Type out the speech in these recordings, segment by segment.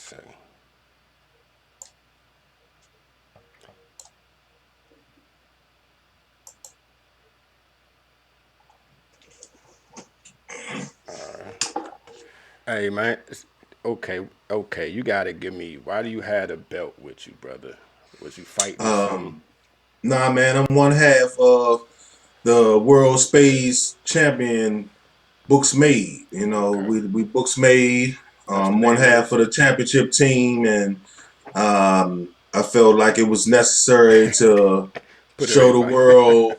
second. Hey man, okay. You gotta give me. Why do you have a belt with you, brother? Was you fighting or something? Um, nah, man, I'm one half of the world space champion books made. You know, Okay, we books made. that's the One name of half this. of the championship team, and I felt like it was necessary to Put show the everybody. world.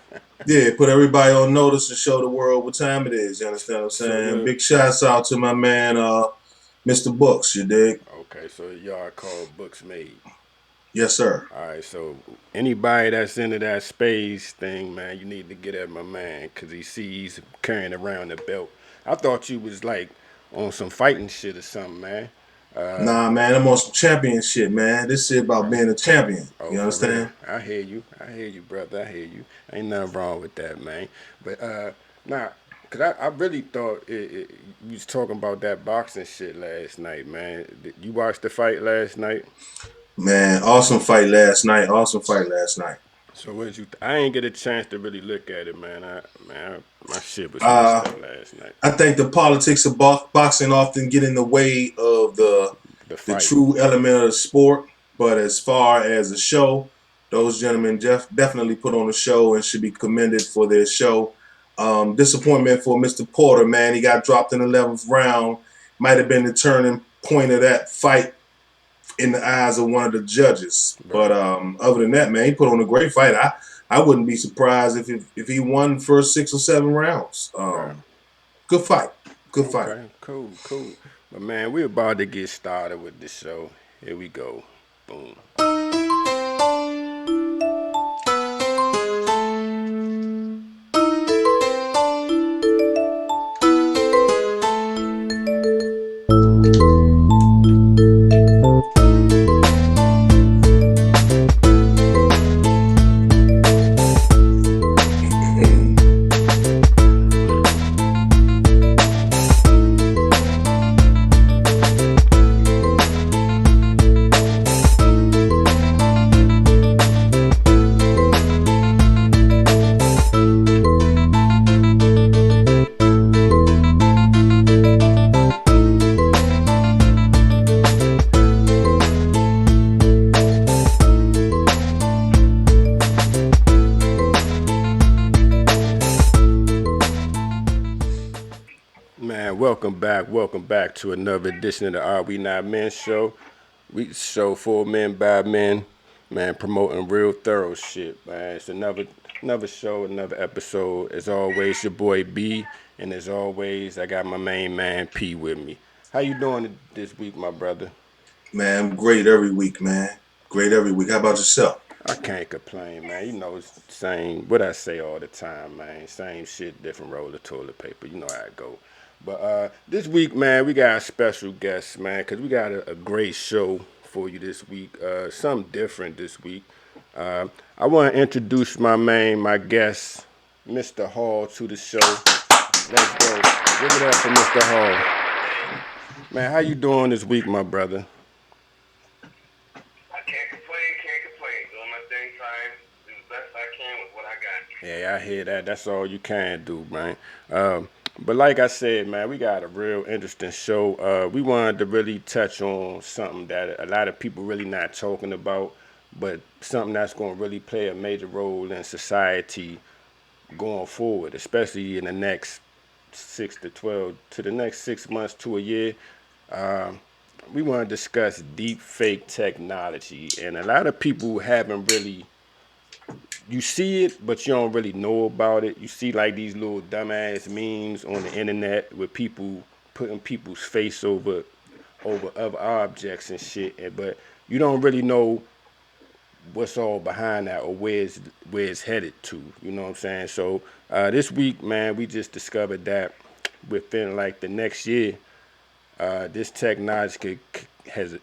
Yeah, put everybody on notice and show the world what time it is. You understand what I'm So saying? what? Big shouts out to my man, Mr. Books. You dig? Okay, so y'all called books made. Yes, sir. All right, so anybody that's into that space thing, man, you need to get at my man because he sees carrying around the belt. I thought you was like on some fighting shit or something, man. Nah, man, I'm on some champion shit, man. This shit about Okay. being a champion. Oh, You for real. understand? I hear you. I hear you, brother. I hear you. Ain't nothing wrong with that, man. But nah, cause I really thought you was talking about that boxing shit last night, man. You watched the fight last night? Man, awesome fight last night. Awesome fight last night. So what did you? I ain't get a chance to really look at it, man. My shit was messed Uh, up last night. I think the politics of boxing often get in the way of The the fight. true element of the sport. But as far as the show, those gentlemen definitely put on a show and should be commended for their show. Disappointment for Mr. Porter, man. He got dropped in the 11th round. Might have been the turning point of that fight in the eyes of one of the judges. But Right. other than that, man, he put on a great fight. I wouldn't be surprised if he won the first 6 or 7 rounds. Right. Good fight. Good fight. Okay. Cool. But man, we're about to get started with the show. Here we go. Boom. Man, welcome back to another edition of the Are We Not Men show. We show for men by men, man, promoting real thorough shit, man. It's another show, another episode. As always, your boy B, and as always, I got my main man P with me. How you doing this week, my brother? Man, I'm great every week, man. Great every week. How about yourself? I can't complain, man. You know, it's the same, what I say all the time, man. Same shit, different roll of toilet paper. You know how it go. But this week, man, we got a special guest, man, because we got a great show for you this week. Something different this week. Uh, I want to introduce my guest, Mr. Hall, to the show. Let's go. Give it up for Mr. Hall. Man, how you doing this week, my brother? I can't complain, can't complain. Doing my thing, trying to do the best I can with what I got. Yeah, I hear that. That's all you can do, man. But like I said, man, we got a real interesting show. We wanted to really touch on something that a lot of people really not talking about, but something that's going to really play a major role in society going forward, especially in the next 6 to 12 to the next 6 months to a year. We want to discuss deep fake technology, and a lot of people haven't really you see it, but you don't really know about it. You see like these little dumbass memes on the internet with people putting people's face over other objects and shit, but you don't really know what's all behind that or where it's headed to. You know what I'm saying? So this week, man, we just discovered that within like the next year, this technology has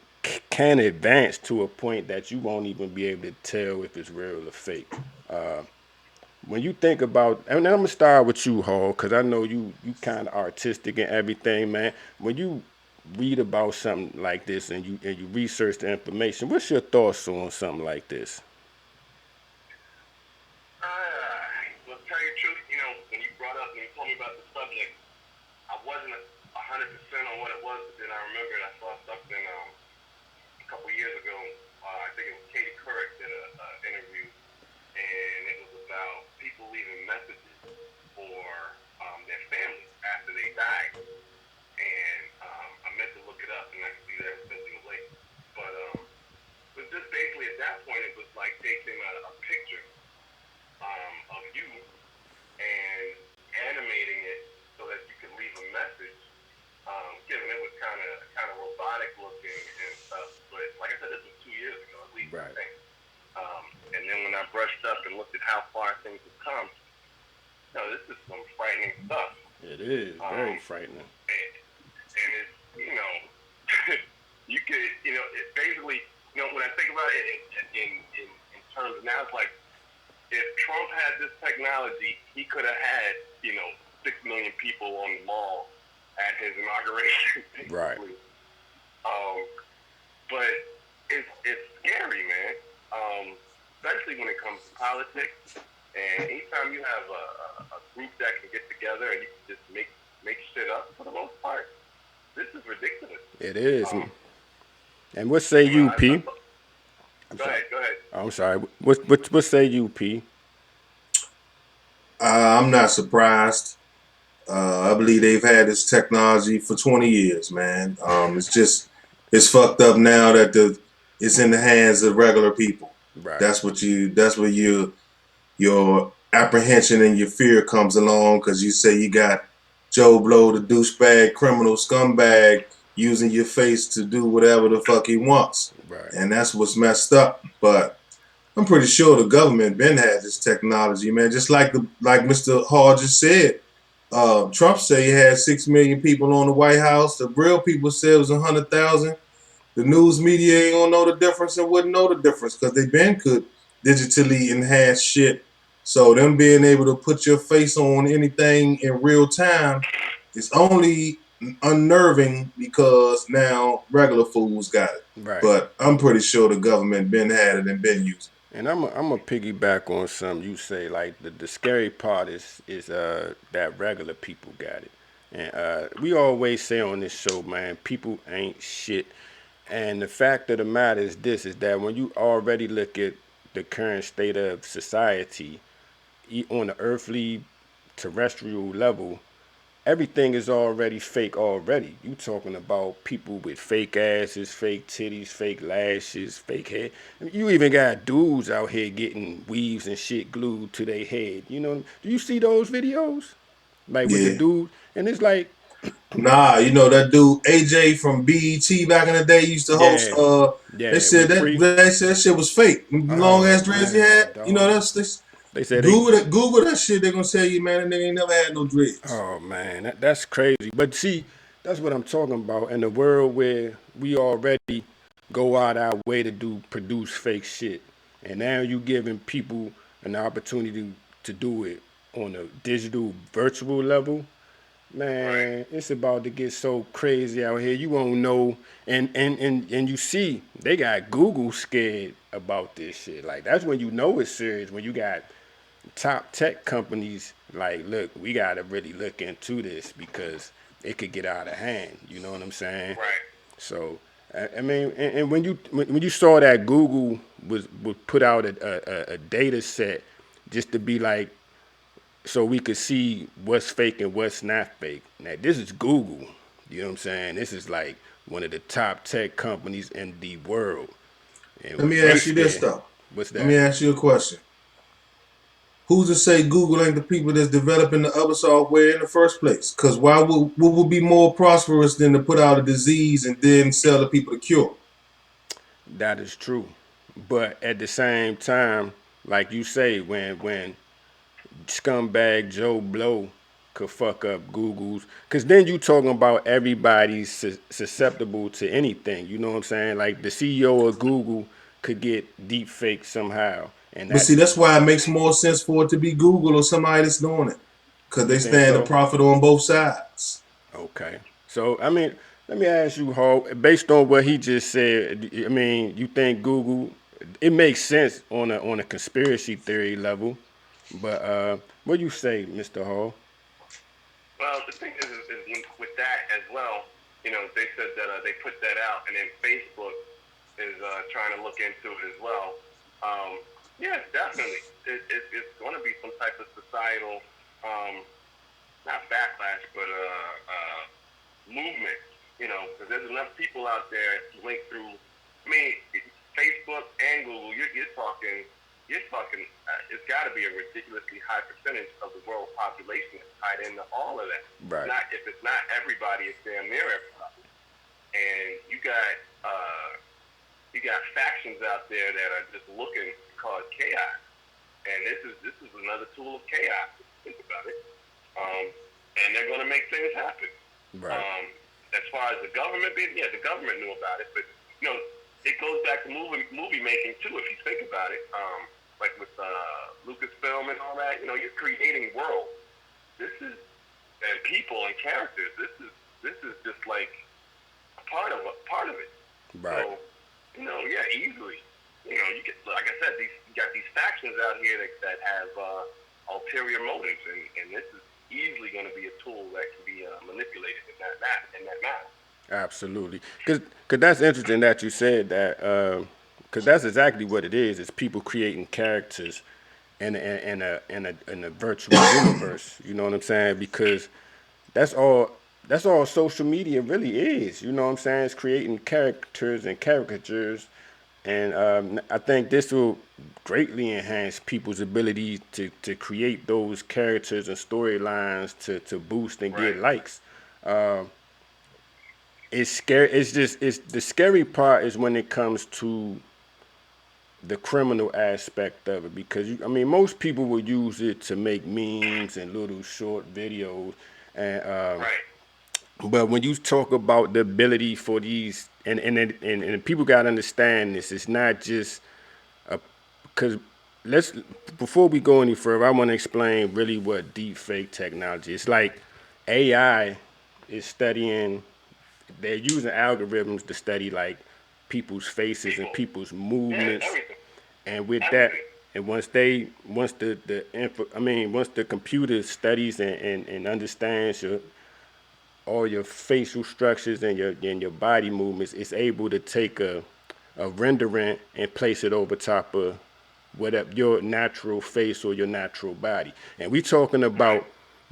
can advance to a point that you won't even be able to tell if it's real or fake. When you think about, and I'm gonna start with you, Hall, because I know you kind of artistic and everything, man. When you read about something like this and you research the information, what's your thoughts on something like this? Well, to tell you the truth, when you brought up, when you told me about the subject, I wasn't 100% on what it was, but then I remembered I saw something a couple years ago. I think it was Katie Couric did an interview, and it was about people leaving messages for their families after they died. And I meant to look it up, and I can see that it was too late. But just basically at that point, it was like taking a picture of you and animating it so that you could leave a message. Given it was kind of robotic looking and stuff, but like I said, this was 2 years ago at least. Right. I think. And then when I brushed up and looked at how far things have come, this is some frightening stuff. It is very frightening. And it's you could it basically when I think about it in terms of now, it's like if Trump had this technology, he could have had 6 million people on the mall at his inauguration, basically. Right. But it's scary, man. Especially when it comes to politics. And anytime you have a group that can get together and you can just make shit up for the most part, this is ridiculous. It is. And what say you, P? Go ahead. I'm sorry. What say you, P? I'm not surprised. I believe they've had this technology for 20 years, man. It's fucked up now that it's in the hands of regular people. Right. That's where your apprehension and your fear comes along, because you say you got Joe Blow, the douchebag, criminal scumbag, using your face to do whatever the fuck he wants. Right. And that's what's messed up. But I'm pretty sure the government been had this technology, man. Just like Mr. Hall just said. Trump said he had 6 million people on the White House. The real people said it was 100,000. The news media ain't gonna know the difference and wouldn't know the difference, because they been could digitally enhance shit. So them being able to put your face on anything in real time is only unnerving because now regular fools got it. Right. But I'm pretty sure the government been had it and been using it. And I'm a piggyback on something you say. Like the scary part is that regular people got it. And we always say on this show, man, people ain't shit. And the fact of the matter is this: is that when you already look at the current state of society on the earthly, terrestrial level, everything is already fake already. You talking about people with fake asses, fake titties, fake lashes, fake hair. You even got dudes out here getting weaves and shit glued to their head. Do you see those videos? Like with the Yeah. dude, and it's like, Nah, that dude AJ from BET back in the day used to host. They yeah, said with Free. that shit was fake. Long Oh ass dreads he man, had. dog. That's They said they. Google that shit. They're gonna tell you, man, that nigga ain't never had no dreads. Oh man, that's crazy. But see, that's what I'm talking about. In a world where we already go out our way to produce fake shit, and now you giving people an opportunity to do it on a digital, virtual level. Man, it's about to get so crazy out here. You won't know, and you see they got Google scared about this shit. Like that's when you know it's serious. When you got top tech companies like, look, we got to really look into this because it could get out of hand. You know what I'm saying? Right. So, I mean, and when you saw that Google would put out a data set just to be like, so we could see what's fake and what's not fake. Now, this is Google. You know what I'm saying? This is like one of the top tech companies in the world. And Let me they ask you this scared. though. What's Let me that? ask you a question. Who's to say Google ain't the people that's developing the other software in the first place? Because what would be more prosperous than to put out a disease and then sell the people the cure? That is true. But at the same time, like you say, when scumbag Joe Blow could fuck up Google's, because then you talking about everybody's susceptible to anything. You know what I'm saying? Like the CEO of Google could get DeepFake somehow, and But see, that that's why it makes more sense for it to be Google or somebody that's doing it, because you they think stand to so? profit on both sides. Okay. So I mean, Let me ask you, Ho, based on what he just said, I mean, you think Google, it makes sense on a conspiracy theory level, but what do you say, Mr. Hall? Well, the thing is with that as well. They said that they put that out, and then Facebook is trying to look into it as well. Yeah, definitely. It's going to be some type of societal, not backlash, but movement. Because there's enough people out there to link through. I mean, Facebook and Google. You're talking. It's got to be a ridiculously high percentage of the world population that's tied into all of that. Right. Not if it's not everybody, it's damn near everybody. And you got factions out there that are just looking to cause chaos. And this is another tool of chaos. Think about it. And they're going to make things happen. Right. As far as the government being, the government knew about it, but it goes back to movie making too. If you think about it, like with Lucasfilm and all that, you're creating worlds. And people and characters. This is just like a part of it. Right. So, easily. You get, like I said, you got these factions out here that have ulterior motives, and this is easily going to be a tool that can be manipulated in that manner. Absolutely. Because that's interesting that you said that. Because that's exactly what it is. It's people creating characters in a virtual universe. You know what I'm saying? Because that's all. That's all social media really is. You know what I'm saying? It's creating characters and caricatures, and I think this will greatly enhance people's ability to create those characters and storylines to boost and get Right. likes. It's scary. It's the scary part is when it comes to the criminal aspect of it because I mean most people will use it to make memes and little short videos and Right. but when you talk about the ability for these and people got to understand this, it's not just because let's before we go any further, I want to explain really what deepfake technology. It's like AI is studying. They're using algorithms to study like people's faces and People. people's Yeah, movements, everything. and with that, Everything. and once the computer studies and understands all your facial structures and your body movements, it's able to take a rendering and place it over top of whatever your natural face or your natural body. And we talking Right. about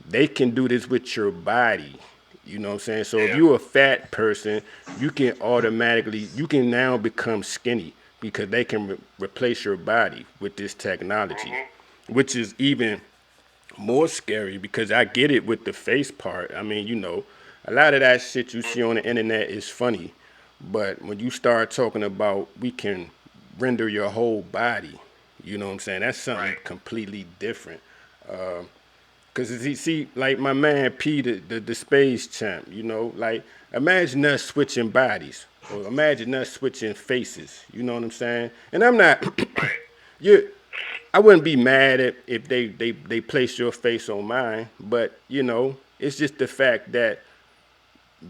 they can do this with your body. You know what I'm saying? So if Yeah. you're a fat person, you can now become skinny because they can replace your body with this technology, Mhm. which is even more scary because I get it with the face part. I mean, a lot of that shit you see on the internet is funny, but when you start talking about we can render your whole body, you know what I'm saying? That's something Right. completely different. Cause you see, like my man P, the space champ, like imagine us switching bodies, or imagine us switching faces. You know what I'm saying? And I'm not, Right. you, I wouldn't be mad if they place your face on mine, but it's just the fact that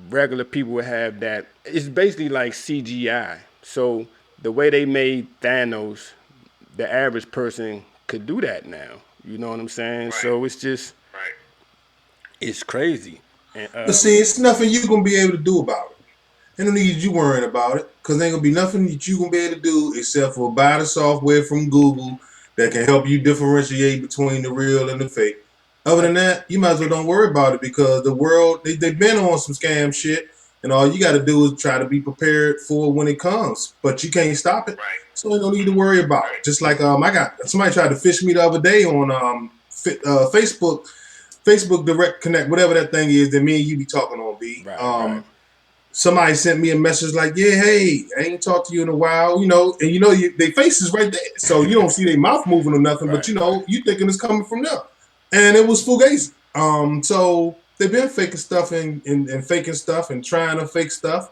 regular people would have that. It's basically like CGI. So the way they made Thanos, the average person could do that now. You know what I'm saying? Right. So it's just Right. it's crazy. And But see, it's nothing you gonna be able to do about it. Ain't no need you worrying about it, cause ain't gonna be nothing that you gonna be able to do except for buy the software from Google that can help you differentiate between the real and the fake. Other than that, you might as well don't worry about it because the world they've been on some scam shit, and all you got to do is try to be prepared for when it comes. But you can't stop it, Right. so ain't no need to worry about it. Right. Just like I got somebody tried to fish me the other day on Facebook Direct Connect, whatever that thing is that me and you be talking on, B. right. Somebody sent me a message like, "Yeah, hey, I ain't talked to you in a while, and their face is right there, so you don't see their mouth moving or nothing, but Right. you thinking it's coming from them, and it was fugazi. So they've been faking stuff and faking stuff and trying to fake stuff.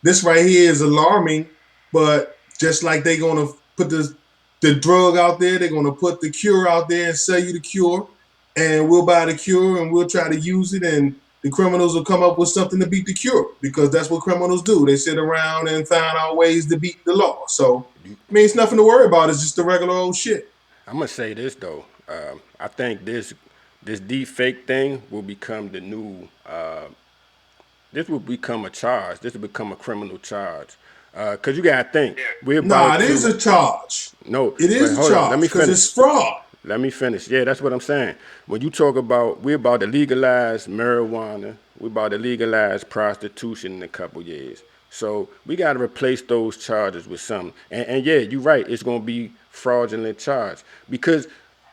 This right here is alarming, but just like they gonna put the drug out there, they're gonna put the cure out there and sell you the cure, and we'll buy the cure and we'll try to use it and the criminals will come up with something to beat the cure, because that's what criminals do. They sit around and find out ways to beat the law. So, I mean, it's nothing to worry about. It's just the regular old shit. I'm gonna say this though. I think this deep fake thing will become the new. This will become a charge. This will become a criminal charge. Cause you gotta think Yeah. we're Nah, about it is to. a charge. No, It but is a hold on. Let me charge because finish. it's fraud. Let me finish. Yeah, that's what I'm saying. When you talk about we're about to legalize marijuana, we're about to legalize prostitution in a couple years. So we got to replace those charges with something. And yeah, you're right. It's gonna be fraudulent charge because,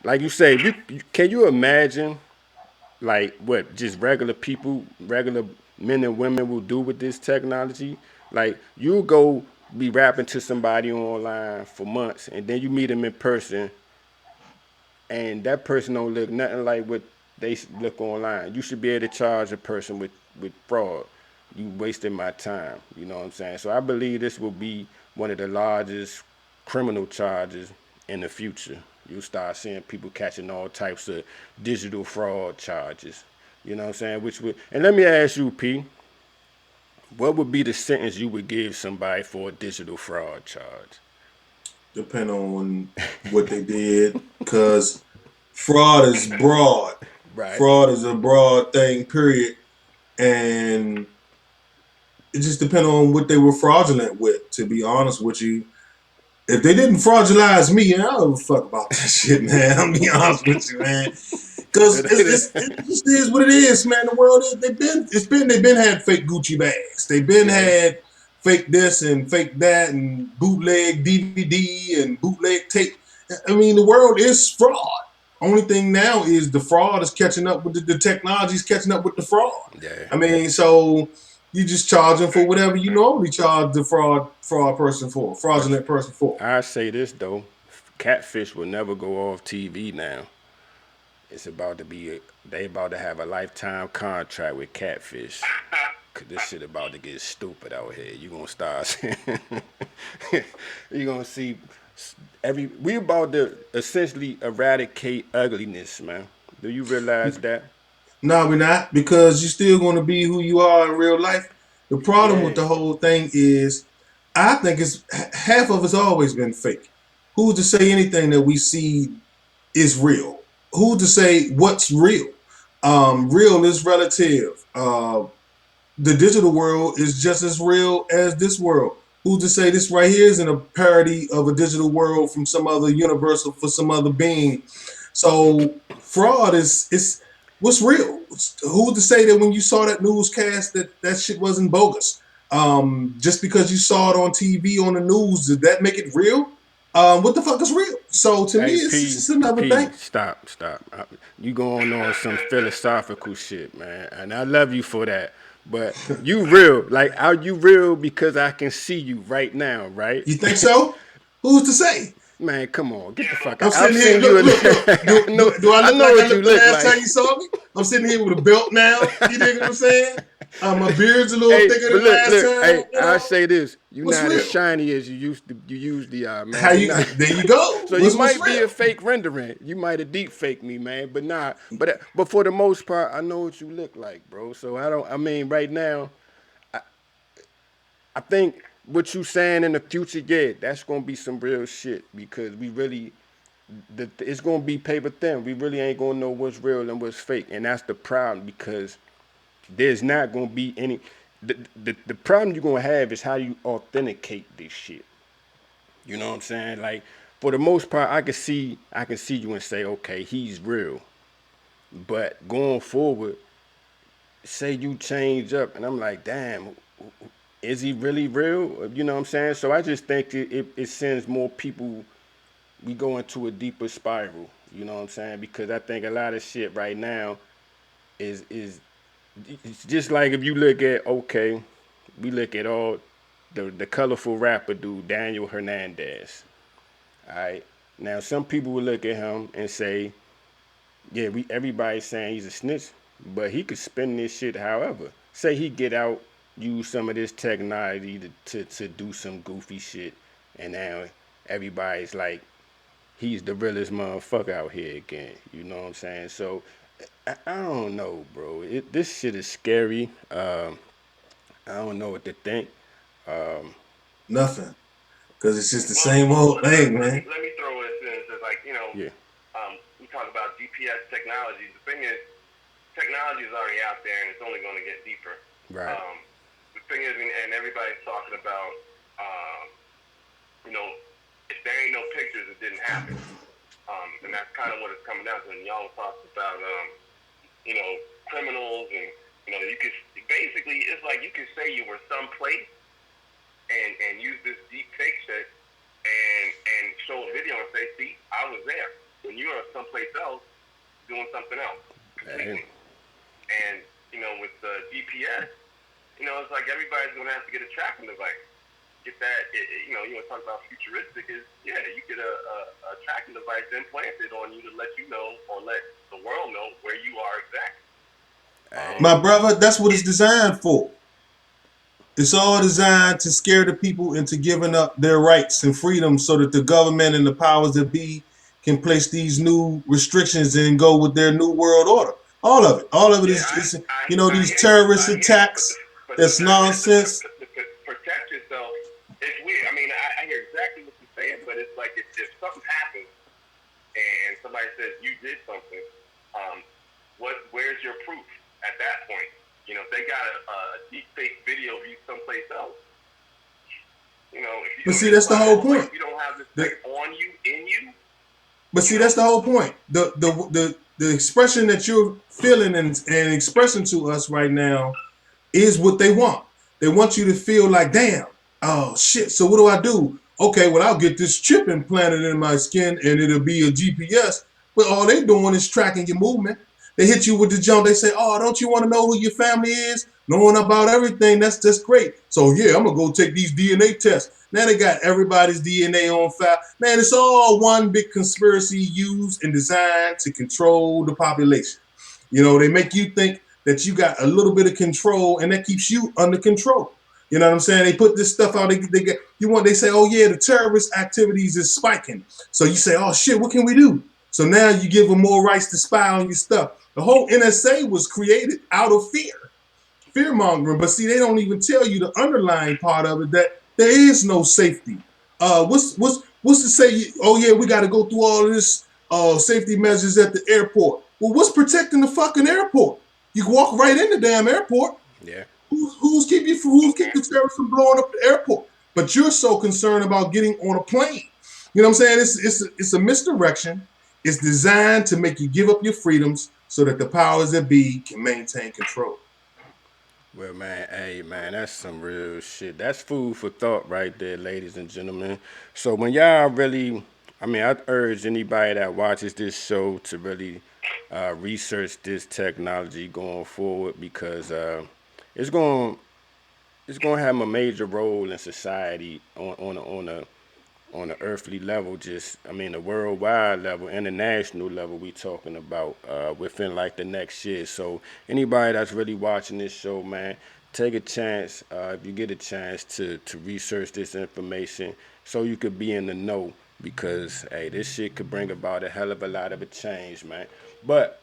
like you say, can you imagine like what just regular people, regular men and women will do with this technology? Like you go be rapping to somebody online for months, and then you meet them in person and that person don't look nothing like what they look online. You should be able to charge a person with fraud. You wasted my time. You know what I'm saying? So I believe this will be one of the largest criminal charges in the future. You'll start seeing people catching all types of digital fraud charges. You know what I'm saying? Which would and let me ask you, P, what would be the sentence you would give somebody for a digital fraud charge? Depend on what they did, because fraud is broad. Right. Fraud is a broad thing, period. And it just depends on what they were fraudulent with, to be honest with you. If they didn't fraudulentize me, I don't give a fuck about that shit, man. I'll be honest with you, man. Because it just is what it is, man. The world is they've been had fake Gucci bags. They've been Yeah. had fake this and fake that and bootleg DVD and bootleg tape. I mean, the world is fraud. Only thing now is the fraud is catching up with the technology is catching up with the fraud. Yeah. I mean, so you just charge them for whatever you normally charge the fraud person for, But fraudulent person for. I say this though, catfish will never go off TV now. It's about to be they about to have a lifetime contract with catfish. Cause this shit about to get stupid out here. You gonna start seeing, you gonna see every we about to essentially eradicate ugliness, man. Do you realize that? No, we're not, because you're still going to be who you are in real life. The problem with Yeah. the whole thing is, I think it's half of it's always been fake. Who's to say anything that we see is real? Who's to say what's real? Real is relative. The digital world is just as real as this world. Who's to say this right here isn't a parody of a digital world from some other universe or for some other being? So fraud is what's real. Who's to say that when you saw that newscast that shit wasn't bogus? Just because you saw it on TV on the news, did that make it real? What the fuck is real? So to me, Hey it's P just another P, thing. stop. You going on some philosophical shit, man, and I love you for that. But you real, like are you real? Because I can see you right now, right? You think so? Who's to say? Man, come on, get the fuck I'm out. I've sitting here. seen you. Look, look, look. I know, Do I I look know like I what you looked the look last like. time you saw me? I'm sitting here with a belt now. You dig what I'm saying? My beard's a little Hey, thicker but than look, last look. time. Hey, You I know say this: you're what's not as real? shiny as you used to. You usually are, man. How You're you? not. There you go. So you What's might be real? a fake rendering. You might have deep fake me, man. But nah. But for the most part, I know what you look like, bro. So I don't. I mean, right now, I think what you saying in the future, yeah, that's gonna be some real shit because we really, it's gonna be paper thin. We really ain't gonna know what's real and what's fake, and that's the problem because there's not gonna be any. The problem you're gonna have is how you authenticate this shit. You know what I'm saying? Like for the most part, I can see you and say, okay, he's real. But going forward, say you change up, and I'm like, damn, is he really real? You know what I'm saying? So I just think it sends more people. We go into a deeper spiral. You know what I'm saying? Because I think a lot of shit right now is it's just like if you look at okay, we look at all the colorful rapper dude Daniel Hernandez. All right. Now some people will look at him and say, yeah, we everybody's saying he's a snitch, but he could spin this shit however. Say he get out, use some of this technology to do some goofy shit, and now everybody's like, he's the realest motherfucker out here again. You know what I'm saying? So I don't know, bro. This shit is scary. I don't know what to think. Nothing, because it's just the Well, same old thing, let man. me throw this in. It's like Yeah, we talk about GPS technology. The thing is, technology is already out there, and it's only going to get deeper. right. Um, the thing is, and everybody's talking about, um, you know, if there ain't no pictures, it didn't happen. And that's kind of what it's coming down to. And y'all talked about, you know, criminals, and you could basically, it's like you could say you were someplace and use this deep fake shit and show a video and say, see, I was there when you were someplace else doing something else Hey, completely. And with the GPS, it's like everybody's gonna have to get a tracking device. Get that, you want to talk about futuristic is, yeah, you get a tracking device implanted on you to let you know or let the world know where you are exactly. hey, My brother, that's what it's designed for. It's all designed to scare the people into giving up their rights and freedoms so that the government and the powers that be can place these new restrictions and go with their new world order. All of it. All of it Yeah, is I these hear you. terrorist I hear you. attacks. But That's nonsense. to protect yourself, it's weird. I mean, I hear exactly what you're saying, but it's like if something happens and somebody says you did something, where's your proof at that point? If they got a deep fake video of you someplace else, if But you, see, it's that's the like whole almost like point. if you don't have this The, thing on you, in you, But you see, know. that's the whole point. The expression that you're feeling and expressing to us right now is what they want. They want you to feel like, damn, oh shit. So what do I do? Okay, well, I'll get this chip implanted in my skin and it'll be a GPS. But all they're doing is tracking your movement. They hit you with the jump. They say, oh, don't you want to know who your family is? Knowing about everything, that's great. So yeah, I'm gonna go take these DNA tests. Now they got everybody's DNA on file. Man, it's all one big conspiracy used and designed to control the population. They make you think that you got a little bit of control and that keeps you under control. You know what I'm saying? They put this stuff out. They say, oh yeah, the terrorist activities is spiking. So you say, oh shit, what can we do? So now you give them more rights to spy on your stuff. The whole NSA was created out of fear mongering. But see, they don't even tell you the underlying part of it, that there is no safety. What's to say? Oh yeah, we got to go through all of this safety measures at the airport. Well, what's protecting the fucking airport? You can walk right in the damn airport. yeah. Who's keeping the terrorists from blowing up the airport? But you're so concerned about getting on a plane. You know what I'm saying? It's a misdirection. It's designed to make you give up your freedoms so that the powers that be can maintain control. Well, man, hey, man, that's some real shit. That's food for thought right there, ladies and gentlemen. So when y'all really, I mean, I urge anybody that watches this show to really research this technology going forward because it's going it's going to have a major role in society on a earthly level, just I mean the worldwide level, international level. We talking about within like the next year. So anybody that's really watching this show, man, take a chance if you get a chance to research this information so you could be in the know because hey, this shit could bring about a hell of a lot of a change, man. But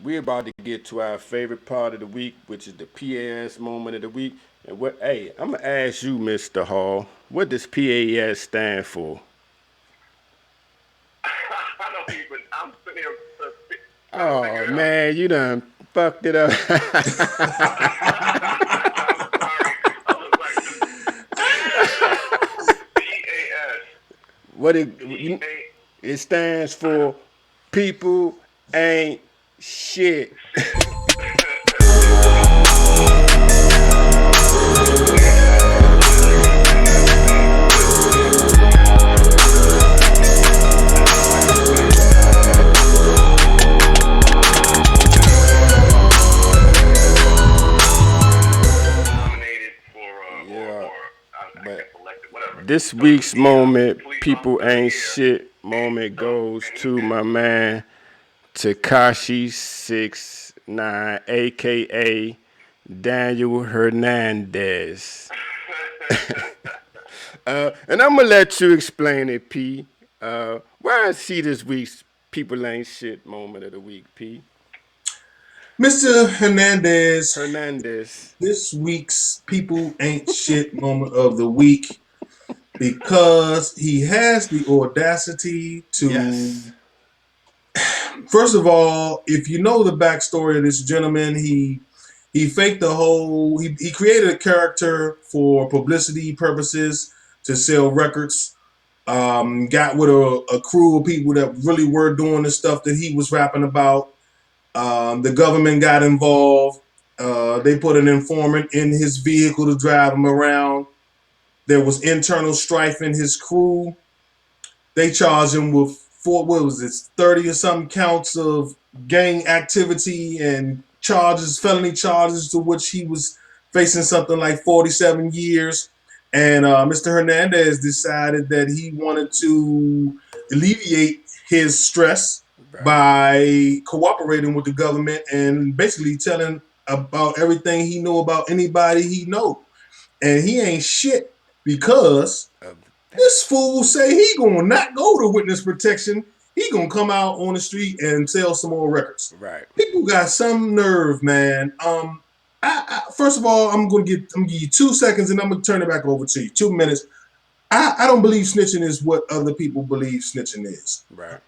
we're about to get to our favorite part of the week, which is the PAS moment of the week. And what? Hey, I'm gonna ask you, Mr. Hall, what does PAS stand for? I don't even. I'm sitting here trying to figure Oh it out. man, you done fucked it up. I'm sorry. I was like, PAS. what it P you, A it stands for? People ain't shit. shit. Nominated for Yeah, or I but guess elected, whatever. this So week's the moment, police people officer of the ain't year. shit moment So goes and he to my man Takashi 69, aka Daniel Hernandez. And I'm gonna let you explain it, P. Where I see this week's people ain't shit moment of the week, P. Mr. Hernandez, Hernandez. this week's People Ain't Shit moment of the week because he has the audacity to. Yes. First of all, if you know the backstory of this gentleman, he faked the whole. He created a character for publicity purposes to sell records. Got with a crew of people that really were doing the stuff that he was rapping about. The government got involved. They put an informant in his vehicle to drive him around. There was internal strife in his crew. They charged him with what was it, 30 or something counts of gang activity and charges, felony charges, to which he was facing something like 47 years. And Mr. Hernandez decided that he wanted to alleviate his stress Right. by cooperating with the government and basically telling about everything he knew about anybody he know. And he ain't shit because Of that. this fool say he gonna not go to witness protection. He gonna come out on the street and sell some more records. Right. People got some nerve, man. First of all, I'm gonna give you 2 seconds and I'm gonna turn it back over to you. 2 minutes. I don't believe snitching is what other people believe snitching is. Right.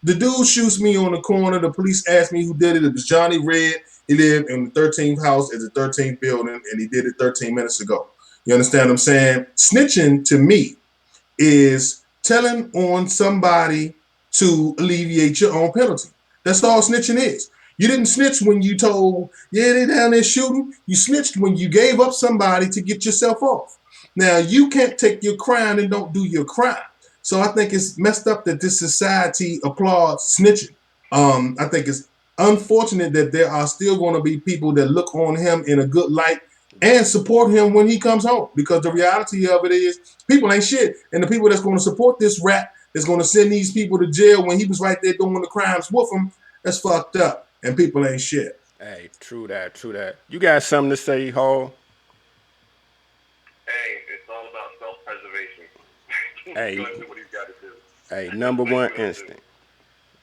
The dude shoots me on the corner. The police asked me who did it. It was Johnny Red. He lived in the 13th house at the 13th building, and he did it 13 minutes ago. You understand what I'm saying? Snitching to me is telling on somebody to alleviate your own penalty. That's all snitching is. You didn't snitch when you told, yeah, they down there shooting. You snitched when you gave up somebody to get yourself off. Now, you can't take your crime and don't do your crime. So I think it's messed up that this society applauds snitching. I think it's unfortunate that there are still going to be people that look on him in a good light and support him when he comes home. Because the reality of it is, people ain't shit. And the people that's going to support this rat, that's going to send these people to jail when he was right there doing the crimes with them, that's fucked up. And people ain't shit. Hey, true that, true that. You got something to say, Hall? Hey, it's all about self-preservation. Hey, Go and do what he's got to do. hey, That's number what he's one gonna do. instinct.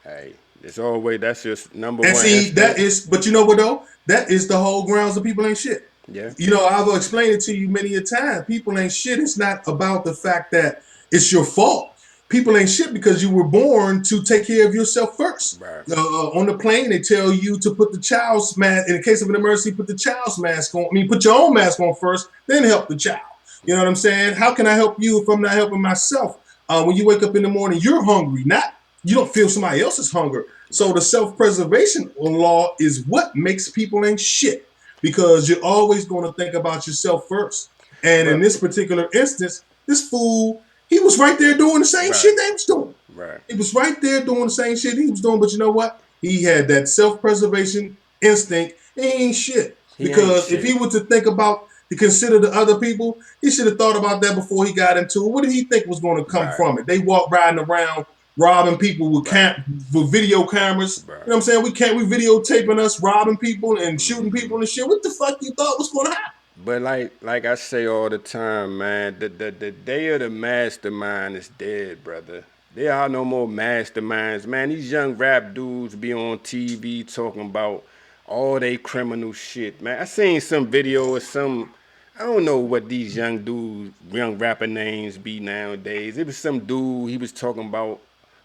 Hey, it's always that's your number And one see, that instinct. is, but you know what though? That is the whole grounds of people ain't shit. Yeah. You know, I've explained it to you many a time. People ain't shit. It's not about the fact that it's your fault. People ain't shit because you were born to take care of yourself first. Right. On the plane, they tell you to put the child's mask, in the case of an emergency, put the child's mask on. I mean, put your own mask on first, then help the child. You know what I'm saying? How can I help you if I'm not helping myself? When you wake up in the morning, you're hungry, not you don't feel somebody else's hunger. So Right. the self-preservation law is what makes people ain't shit because you're always going to think about yourself first. And in But this particular instance, this fool, he was right there doing the same right. shit they was doing. Right. He was right there doing the same shit he was doing. But you know what? He had that self-preservation instinct. He ain't shit. He ain't Because if he shit. were to think about to consider the other people, he should have thought about that before he got into it. What did he think was going to come Right. from it? They walk riding around robbing people with Right. with video cameras. You Right. know what I'm saying? We videotaping us robbing people and shooting people and shit. What the fuck you thought was going to happen? But like I say all the time, man, the day of the mastermind is dead, brother. There are no more masterminds, man. These young rap dudes be on TV talking about all they criminal shit, man. I seen some video of some. I don't know what these young dudes, young rapper names be nowadays. It was some dude. He was talking about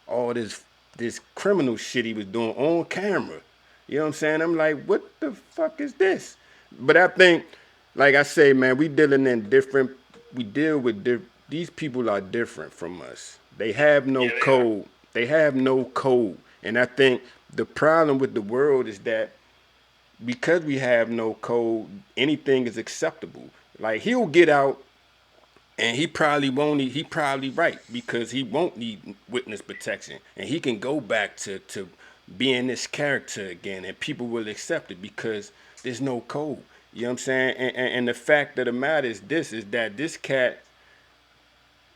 all this criminal shit he was doing on camera. You know what I'm saying? I'm like, what the fuck is this? But I think, like I say, man, we dealing in different. We deal with these people are different from us. They have no Yeah, they are. code. They have no code, and I think the problem with the world is that because we have no code, anything is acceptable. Like he'll get out and he probably won't need, he probably right because he won't need witness protection and he can go back to being this character again and people will accept it because there's no code. You know what I'm saying? And the fact of the matter is this is that this cat,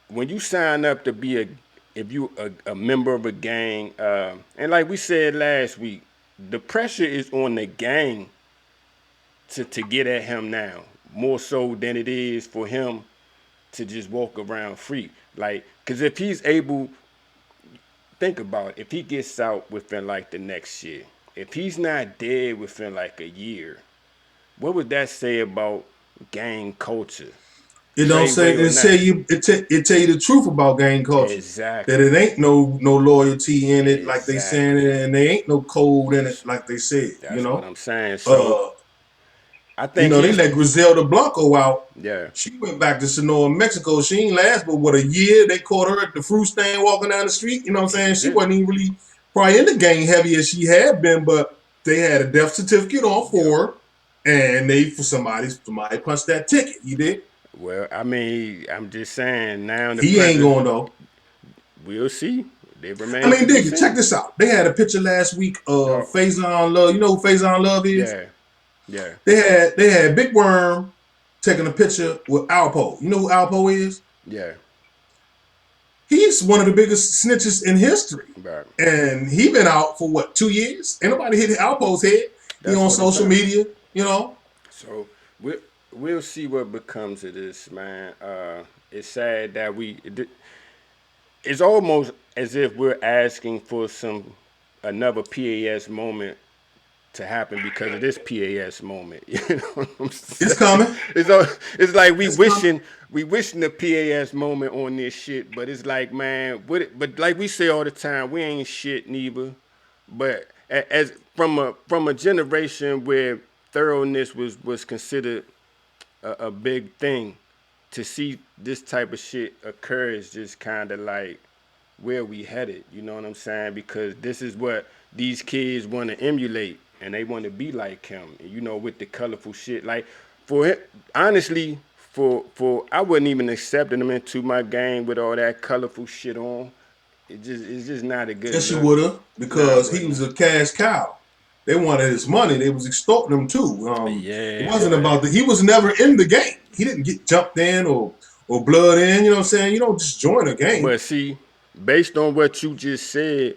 when you sign up to be if you a member of a gang, and like we said last week, the pressure is on the gang to get at him now more so than it is for him to just walk around free. Like, cause if he's able, think about it, if he gets out within like the next year, if he's not dead within like a year, what would that say about gang culture? It don't say Treyway or it tell not? you it tell you the truth about gang culture. That Exactly. it ain't no loyalty in it like they saying Exactly. it, and there ain't no code in it like they said. That's what I'm saying. So Uh, I think they his let Griselda Blanco out. yeah. She went back to Sonora, Mexico. She ain't last but what a year. They caught her at the fruit stand walking down the street. You know what I'm saying? She Exactly. wasn't even really probably in the gang heavy as she had been, but they had a death certificate on Yep. for her, and they for somebody punched that ticket. You did. Well, I mean, I'm just saying now the He ain't present, going though. we'll see. They I remain to mean, be Digga, check seen. this out. They had a picture last week of Oh, Faison Love. You know who Faison Love is? yeah, yeah, They had Big Worm taking a picture with Alpo. You know who Alpo is? yeah. He's one of the biggest snitches in history. Right. And he been out for what, 2 years? Ain't nobody hit Alpo's head. He That's on what I'm social saying. media, you know. So we'll see what becomes of this, man. It's sad that it's almost as if we're asking for some another PAS moment to happen because of this PAS moment. You know what I'm It's saying? coming. It's like It's coming. we wishing the PAS moment on this shit, but it's like, man, but like we say all the time, we ain't shit neither. But as from a generation where thoroughness was considered a big thing, to see this type of shit occur is just kind of like where we headed. You know what I'm saying? Because this is what these kids want to emulate, and they want to be like him. And, you know, with the colorful shit. Like for him, honestly, for I wouldn't even accept him into my game with all that colorful shit on. It's just not a good Yes, you look. would have, Nah, I because he wouldn't. was a cash cow. They wanted his money. They was extorting him too. It Yeah, wasn't but about he was never in the game. He didn't get jumped in or blood in. You know what I'm saying? You don't just join a game. see, based on what you just said,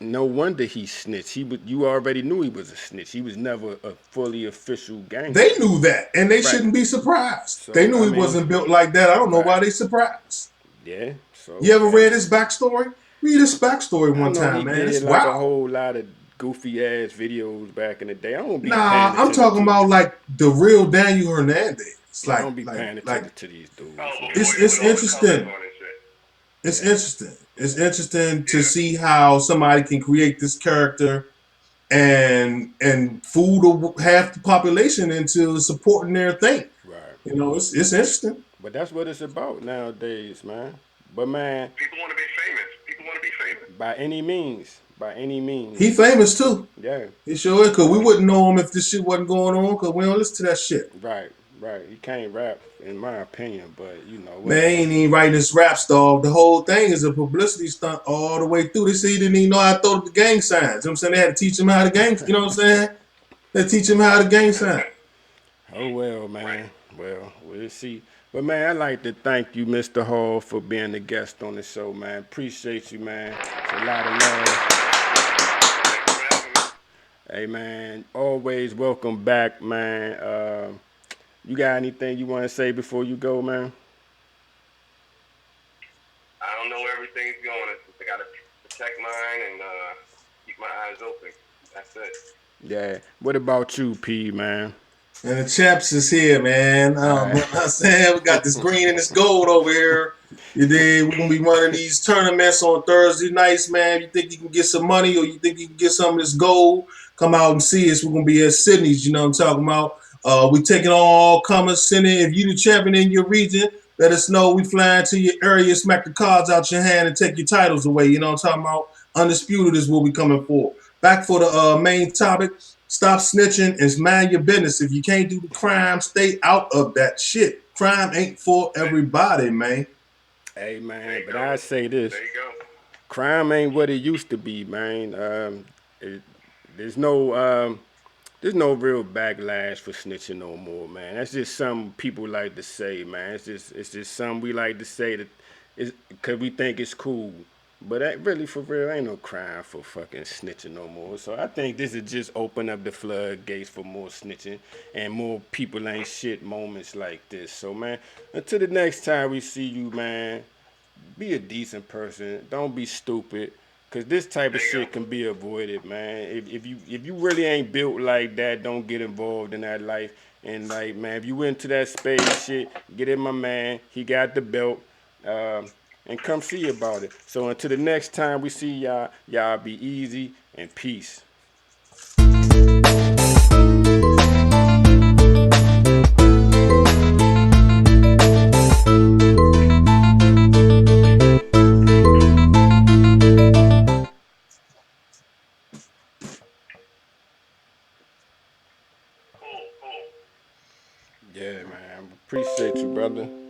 no wonder he snitched. You already knew he was a snitch. He was never a fully official They gangster. knew that, and they Right. shouldn't be surprised. They So knew I he mean, wasn't built like that. I don't know right. why they surprised. Yeah. So You ever hey, read his backstory? Read his backstory I one know he time, man. did It's like a wow. whole lot of goofy ass videos back in the day. I don't be Nah, paying I'm attention talking to about these. like the real Daniel Hernandez. It's Yeah, I like don't be like paying like attention to these Oh, dudes, man. before it's he put it's all the colors interesting. on and shit. It's Yeah. interesting. It's interesting to Yeah. see how somebody can create this character and fool half the population into supporting their thing. Right. You know, it's interesting. But that's what it's about nowadays, man. But man, People want to be famous. People want to be famous. by any means, by any He means. famous too. Yeah. He sure is, because we So wouldn't know him if this shit wasn't going on, because we don't listen to that shit. right, right. He can't rap, in my opinion, but you know, Man, he whatever. ain't even writing this rap stuff. The whole thing is a publicity stunt all the way through. They say he didn't even know how to throw the gang signs. You know what I'm saying? They had to teach him how to gang, you know what I'm saying? They teach him how to gang sign. Oh well, Right. man. Well, we'll see. But man, I'd like to thank you, Mr. Hall, for being a guest on the show, man. Appreciate you, man. It's a lot of love. Thank you for having me. Hey, man. Always welcome back, man. You got anything you want to say before you go, man? I don't know where everything's going. I got to protect mine and keep my eyes open. That's it. Yeah. What about you, P, man? And the champs is here, man. All You know right. what I'm saying? We got this green and this gold over here. You dig? We're gonna be running these tournaments on Thursday nights, man. You think you can get some money or you think you can get some of this gold? Come out and see us. We're gonna be at Sydney's, you know what I'm talking about. We taking on all comers. Send in, if you the champion in your region, let us know. We flying to your area, smack the cards out your hand and take your titles away. You know what I'm talking about? Undisputed is what we coming for. Back for the main topic. Stop snitching and mind your business. If you can't do the crime, stay out of that shit. Crime ain't for everybody, man. Hey, There man. you But go. I say this: There you go. crime ain't what it used to be, man. It, there's no there's no real backlash for snitching no more, man. That's just something people like to say, man. It's just something we like to say that is because we think it's cool. But that really, for real, ain't no crime for fucking snitching no more. So I think this is just open up the floodgates for more snitching and more people ain't shit moments like this. So man, until the next time we see you, man, be a decent person. Don't be stupid. Cause this type of There you go. shit can be avoided, man. If you really ain't built like that, don't get involved in that life. And like, man, if you into that space shit, get in my man. He got the belt, um, and come see about it. So until the next time we see y'all, y'all be easy and peace. Cool, cool. Yeah, man. Appreciate you, brother.